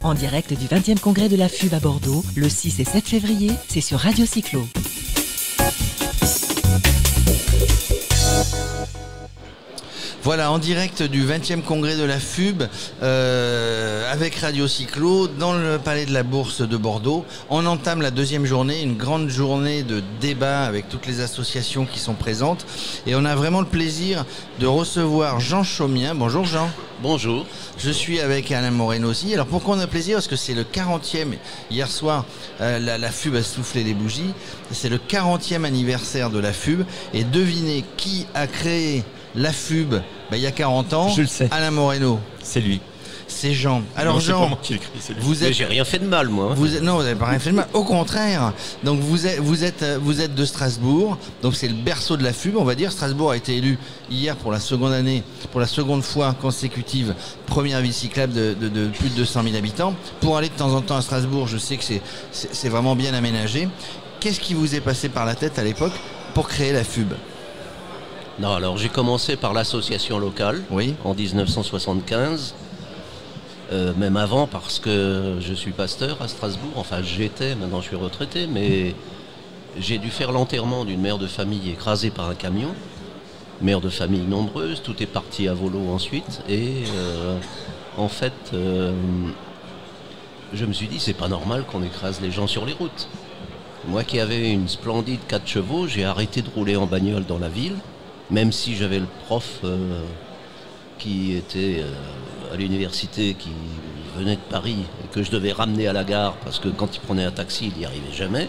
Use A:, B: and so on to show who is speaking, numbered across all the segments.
A: En direct du 20e congrès de la FUB à Bordeaux, le 6 et 7 février, c'est sur Radio Cyclo.
B: Voilà, en direct du 20e congrès de la FUB, avec Radio Cyclo, dans le Palais de la Bourse de Bordeaux. On entame la deuxième journée, une grande journée de débat avec toutes les associations qui sont présentes. Et on a vraiment le plaisir de recevoir Jean Chaumien. Bonjour Jean.
C: Bonjour.
B: Je suis avec Alain Moreno aussi. Alors pourquoi on a plaisir? Parce que c'est le 40e. Hier soir, la FUB a soufflé les bougies. C'est le 40e anniversaire de la FUB. Et devinez qui a créé la FUB il y a 40 ans?
D: Je le sais.
B: Alain Moreno.
D: C'est lui.
B: C'est Jean. Alors
D: non,
B: Jean,
C: vous êtes... j'ai rien fait de mal moi.
B: Non, vous n'avez pas rien fait de mal. Au contraire. Donc vous êtes de Strasbourg. Donc c'est le berceau de la FUB, on va dire. Strasbourg a été élu hier pour la seconde fois consécutive première ville cyclable de plus de 200 000 habitants. Pour aller de temps en temps à Strasbourg, je sais que c'est vraiment bien aménagé. Qu'est-ce qui vous est passé par la tête à l'époque pour créer la FUB?
C: Non, alors j'ai commencé par l'association locale en 1975. Même avant, parce que je suis pasteur à Strasbourg, enfin j'étais, maintenant je suis retraité, mais j'ai dû faire l'enterrement d'une mère de famille écrasée par un camion, mère de famille nombreuse, tout est parti à volo ensuite, et en fait, je me suis dit c'est pas normal qu'on écrase les gens sur les routes. Moi qui avais une splendide 4 chevaux, j'ai arrêté de rouler en bagnole dans la ville, même si j'avais le prof qui était à l'université, qui venait de Paris, et que je devais ramener à la gare, parce que quand il prenait un taxi, il n'y arrivait jamais.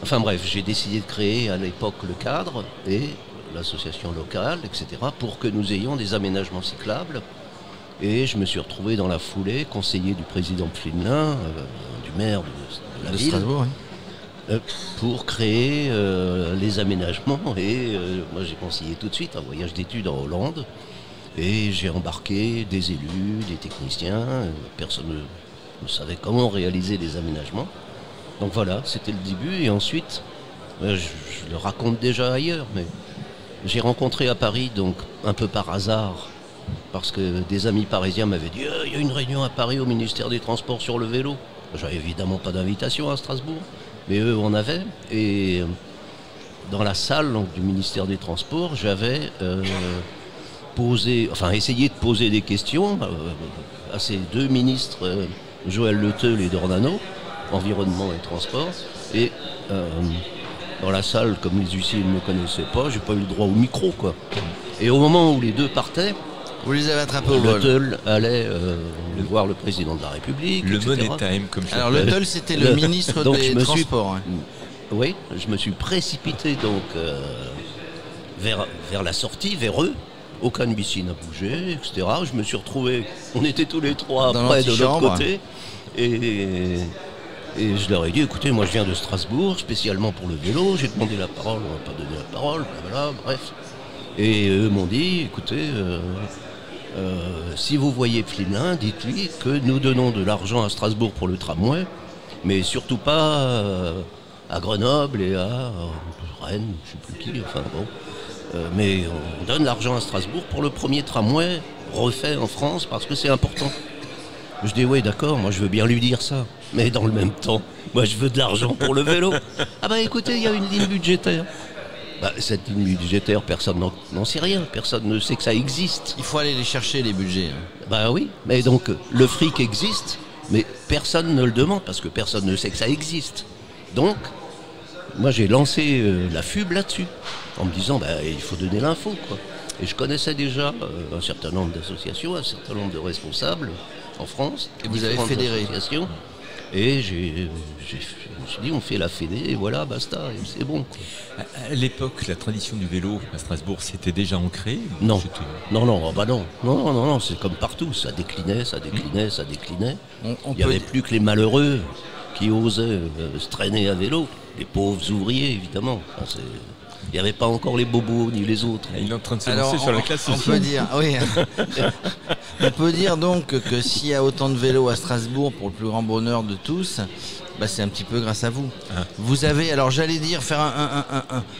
C: Enfin bref, j'ai décidé de créer à l'époque le cadre et l'association locale, etc., pour que nous ayons des aménagements cyclables. Et je me suis retrouvé dans la foulée, conseiller du président Pflimlin, du maire de la ville,
B: Strasbourg,
C: pour créer les aménagements. Et moi j'ai conseillé tout de suite un voyage d'études en Hollande. Et j'ai embarqué des élus, des techniciens, personne ne savait comment réaliser les aménagements. Donc voilà, c'était le début. Et ensuite, je le raconte déjà ailleurs, mais j'ai rencontré à Paris, donc un peu par hasard, parce que des amis parisiens m'avaient dit « Il y a une réunion à Paris au ministère des Transports sur le vélo ». J'avais évidemment pas d'invitation à Strasbourg, mais eux en avaient. Et dans la salle donc, du ministère des Transports, j'avais... essayer de poser des questions à ces deux ministres, Joël Le Teul et Dornano, environnement et transport. Et dans la salle, comme les huissiers ne me connaissaient pas, j'ai pas eu le droit au micro, quoi. Et au moment où les deux partaient,
B: vous les avez attrapés au vol.
C: Le Teul allait voir le président de la République,
D: le
C: etc.
D: Money Time, comme je
B: Alors le Teul, c'était le ministre des Transports.
C: Oui, je me suis précipité donc vers la sortie, vers eux. Aucun huissier n'a bougé, etc. Je me suis retrouvé, on était tous les trois près de l'autre côté. Et je leur ai dit, écoutez, moi je viens de Strasbourg, spécialement pour le vélo, j'ai demandé la parole, on m'a pas donné la parole, voilà, bref. Et eux m'ont dit, écoutez, si vous voyez Pflimlin, dites-lui que nous donnons de l'argent à Strasbourg pour le tramway, mais surtout pas à Grenoble et à Rennes, je ne sais plus qui, enfin bon. Mais on donne l'argent à Strasbourg pour le premier tramway refait en France parce que c'est important. Je dis oui d'accord, moi je veux bien lui dire ça. Mais dans le même temps, moi je veux de l'argent pour le vélo. Ah bah écoutez, il y a une ligne budgétaire. Cette ligne budgétaire, personne n'en sait rien. Personne ne sait que ça existe.
B: Il faut aller les chercher les budgets.
C: Bah oui, mais donc le fric existe, mais personne ne le demande parce que personne ne sait que ça existe. Donc, moi j'ai lancé la FUB là-dessus. En me disant, il faut donner l'info, quoi. Et je connaissais déjà un certain nombre d'associations, un certain nombre de responsables en France.
B: Et vous avez fédéré.
C: Et je me suis dit, on fait la fédé, et voilà, basta, et c'est bon, quoi.
D: À l'époque, la tradition du vélo à Strasbourg, c'était déjà ancré?
C: Non, non, c'est comme partout, ça déclinait. Il n'y avait plus que les malheureux qui osaient se traîner à vélo, les pauvres ouvriers, évidemment. Enfin, il n'y avait pas encore les bobos ni les autres.
D: Il est en train de se lancer sur la classe
B: on peut dire, oui. On peut dire donc que s'il y a autant de vélos à Strasbourg, pour le plus grand bonheur de tous, c'est un petit peu grâce à vous. Vous avez, alors j'allais dire, faire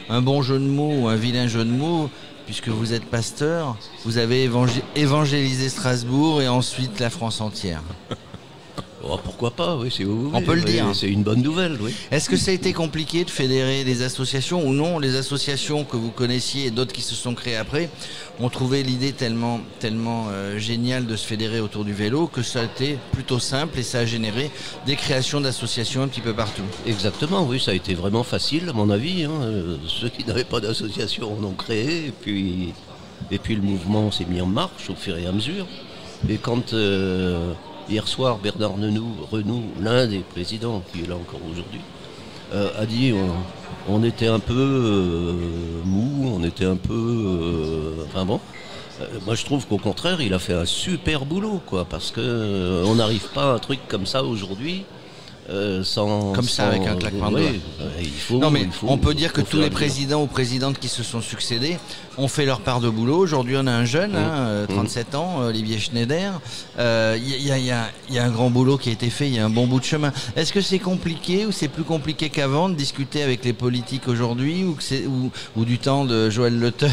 B: un bon jeu de mots ou un vilain jeu de mots, puisque vous êtes pasteur, vous avez évangélisé Strasbourg et ensuite la France entière.
C: Oh, pourquoi pas, oui, si vous voulez.
B: On peut le dire.
C: C'est une bonne nouvelle, oui.
B: Est-ce que ça a été compliqué de fédérer des associations ou non? Les associations que vous connaissiez et d'autres qui se sont créées après ont trouvé l'idée tellement géniale de se fédérer autour du vélo que ça a été plutôt simple et ça a généré des créations d'associations un petit peu partout.
C: Exactement, oui, ça a été vraiment facile, à mon avis. Ceux qui n'avaient pas d'association en ont créé, et puis le mouvement s'est mis en marche au fur et à mesure. Et quand hier soir, Bernard Renoux, l'un des présidents qui est là encore aujourd'hui, a dit on était un peu mou, on était un peu... enfin bon, moi je trouve qu'au contraire, il a fait un super boulot, quoi, parce que on n'arrive pas à un truc comme ça aujourd'hui.
B: Avec un claquement de doigts. On peut dire que tous les présidents ou présidentes qui se sont succédés ont fait leur part de boulot. Aujourd'hui, on a un jeune, 37 ans, Olivier Schneider. Il y a un grand boulot qui a été fait, il y a un bon bout de chemin. Est-ce que c'est compliqué ou c'est plus compliqué qu'avant de discuter avec les politiques aujourd'hui ou du temps de Joël Le Teul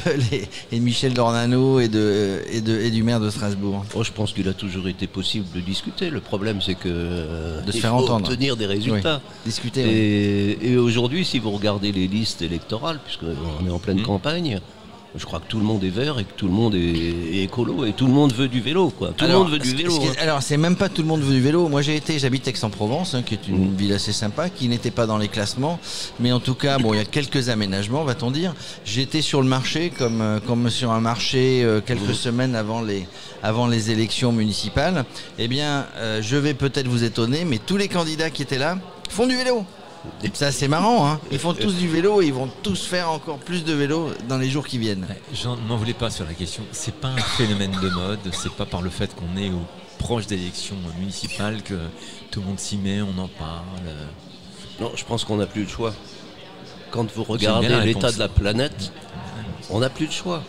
B: et Michel Dornano et du maire de Strasbourg?
C: Je pense qu'il a toujours été possible de discuter. Le problème, c'est que
B: de se faire entendre,
C: obtenir des résultats.
B: Oui. Discuter.
C: Et aujourd'hui, si vous regardez les listes électorales, puisqu'on est en pleine campagne, je crois que tout le monde est vert et que tout le monde est écolo et tout le monde veut du vélo, quoi. Tout le monde veut du vélo.
B: Alors, c'est même pas tout le monde veut du vélo. Moi, j'habite Aix-en-Provence, qui est une ville assez sympa, qui n'était pas dans les classements. Mais en tout cas, il y a quelques aménagements, va-t-on dire. J'étais sur le marché, comme sur un marché quelques semaines avant les élections municipales. Eh bien, je vais peut-être vous étonner, mais tous les candidats qui étaient là font du vélo. Ça, c'est marrant, hein. Ils font tous du vélo et ils vont tous faire encore plus de vélo dans les jours qui viennent.
D: Jean, n'en voulais pas sur la question. C'est pas un phénomène de mode. C'est pas par le fait qu'on est proche d'élections municipales que tout le monde s'y met, on en parle.
C: Non, je pense qu'on n'a plus le choix. Quand vous regardez l'état de la planète, on n'a plus le choix.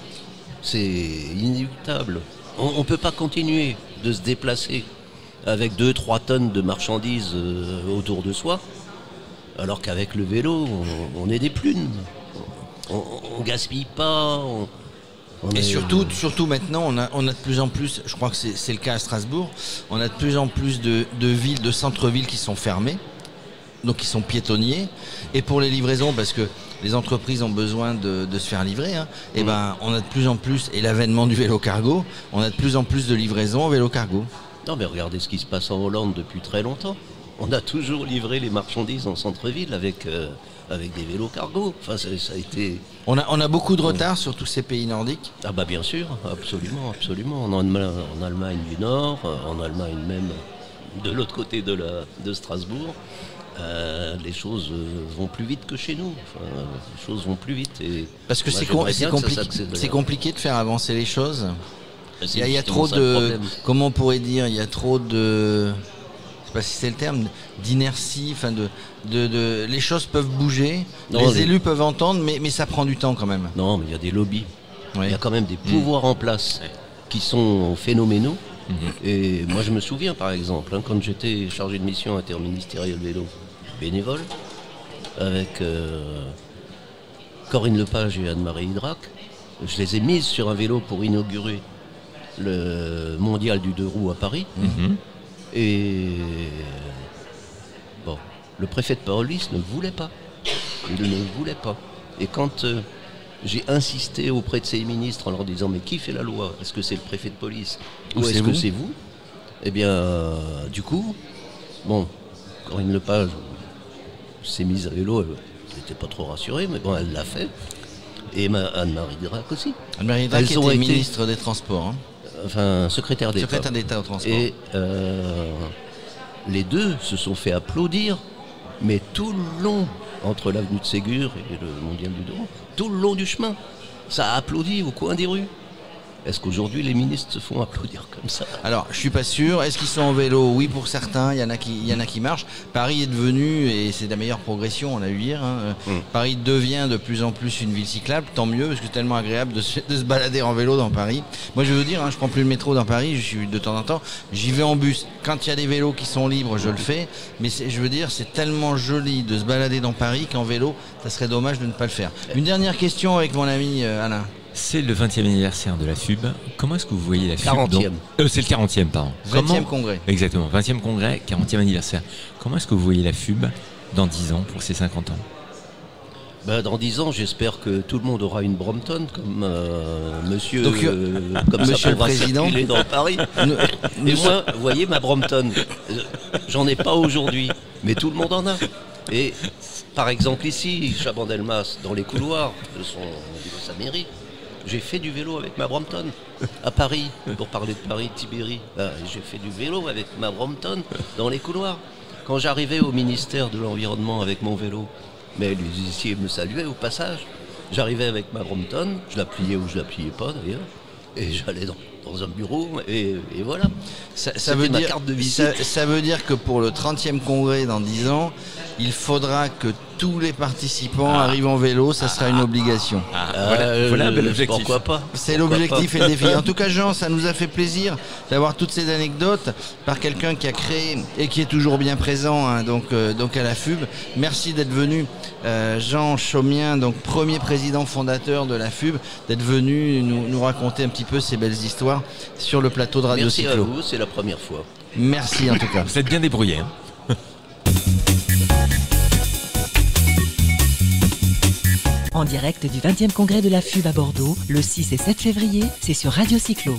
C: C'est inéluctable. On ne peut pas continuer de se déplacer avec 2-3 tonnes de marchandises autour de soi. Alors qu'avec le vélo, on est des plumes. On gaspille pas.
B: Surtout maintenant, on a de plus en plus, je crois que c'est le cas à Strasbourg, on a de plus en plus de villes, de centres-villes qui sont fermées, donc qui sont piétonniers. Et pour les livraisons, parce que les entreprises ont besoin de se faire livrer, on a de plus en plus, et l'avènement du vélo cargo, on a de plus en plus de livraisons en vélo cargo.
C: Non, mais regardez ce qui se passe en Hollande depuis très longtemps. On a toujours livré les marchandises en centre-ville avec des vélos cargo. Enfin, ça a été...
B: On a beaucoup de retard sur tous ces pays nordiques.
C: Ah bah bien sûr, absolument. En Allemagne du Nord, en Allemagne même de l'autre côté de Strasbourg, les choses vont plus vite que chez nous. Enfin, les choses vont plus vite.
B: Parce que c'est compliqué de faire avancer les choses. Il y a trop comment on pourrait dire, il y a trop de... Je sais pas si c'est le terme, d'inertie, les choses peuvent bouger, les élus peuvent entendre, mais ça prend du temps quand même.
C: Non, mais il y a des lobbies, il y a quand même des pouvoirs en place qui sont phénoménaux. Et moi je me souviens par exemple, quand j'étais chargé de mission interministérielle vélo bénévole, avec Corinne Lepage et Anne-Marie Hydrac, je les ai mises sur un vélo pour inaugurer le mondial du 2 roues à Paris. Et bon, le préfet de police ne voulait pas. Il ne voulait pas. Et quand j'ai insisté auprès de ces ministres en leur disant mais qui fait la loi? Est-ce que c'est le préfet de police ou est-ce que c'est vous? Eh bien, du coup, bon, Corinne Lepage s'est mise à vélo, elle n'était pas trop rassurée, mais bon, elle l'a fait. Et Anne-Marie Hydrac aussi.
B: Anne-Marie Hydrac était ministre des Transports. Hein.
C: Enfin, secrétaire d'État.
B: Secrétaire d'État au transport.
C: Et les deux se sont fait applaudir, mais tout le long, entre l'avenue de Ségur et le mondial du Douro, tout le long du chemin, ça a applaudi au coin des rues. Est-ce qu'aujourd'hui les ministres se font applaudir comme ça?
B: Alors, je suis pas sûr. Est-ce qu'ils sont en vélo? Oui, pour certains. Il y en a qui marchent. Paris est devenu, et c'est la meilleure progression, on a eu hier. Paris devient de plus en plus une ville cyclable. Tant mieux, parce que c'est tellement agréable de se balader en vélo dans Paris. Moi, je veux dire, je prends plus le métro dans Paris. Je suis de temps en temps. J'y vais en bus. Quand il y a des vélos qui sont libres, je le fais. Mais je veux dire, c'est tellement joli de se balader dans Paris qu'en vélo, ça serait dommage de ne pas le faire. Une dernière question avec mon ami Alain.
D: C'est le 20e anniversaire de la FUB. Comment est-ce que vous voyez la FUB
C: 40e.
D: C'est le 40e, pardon.
B: 20e congrès.
D: Exactement, 20e congrès, 40e anniversaire. Comment est-ce que vous voyez la FUB dans 10 ans pour ses 50 ans?
C: Dans 10 ans, j'espère que tout le monde aura une Brompton comme monsieur,
B: Donc,
C: comme
B: monsieur
C: ça
B: le
C: pourra
B: président.
C: circuler dans Paris. Et moi, vous voyez ma Brompton, j'en ai pas aujourd'hui, mais tout le monde en a. Et par exemple ici, Chabandelmas, dans les couloirs de sa mairie, j'ai fait du vélo avec ma Brompton. À Paris, pour parler de Paris, de Tibéri, j'ai fait du vélo avec ma Brompton dans les couloirs. Quand j'arrivais au ministère de l'Environnement avec mon vélo, mais les huissiers me saluaient au passage. J'arrivais avec ma Brompton, je la pliais ou je la pliais pas d'ailleurs, et j'allais dans un bureau, et voilà.
B: Ça veut
C: ma
B: dire,
C: carte de visite.
B: ça veut dire que pour le 30e congrès dans 10 ans, il faudra que tous les participants arrivent en vélo, ça sera une obligation.
D: Voilà un bel objectif.
C: Pourquoi pas?
B: C'est
C: Pourquoi
B: l'objectif
C: pas.
B: et le défi. En tout cas, Jean, ça nous a fait plaisir d'avoir toutes ces anecdotes par quelqu'un qui a créé et qui est toujours bien présent donc à la FUB. Merci d'être venu, Jean Chaumien, donc premier président fondateur de la FUB, d'être venu nous raconter un petit peu ces belles histoires sur le plateau de Radio
C: Merci à
B: Cyclo.
C: vous, c'est la première fois.
B: Merci en tout cas.
D: Vous êtes bien débrouillé.
A: En direct du 20e congrès de la FUB à Bordeaux, le 6 et 7 février, c'est sur Radio Cyclo.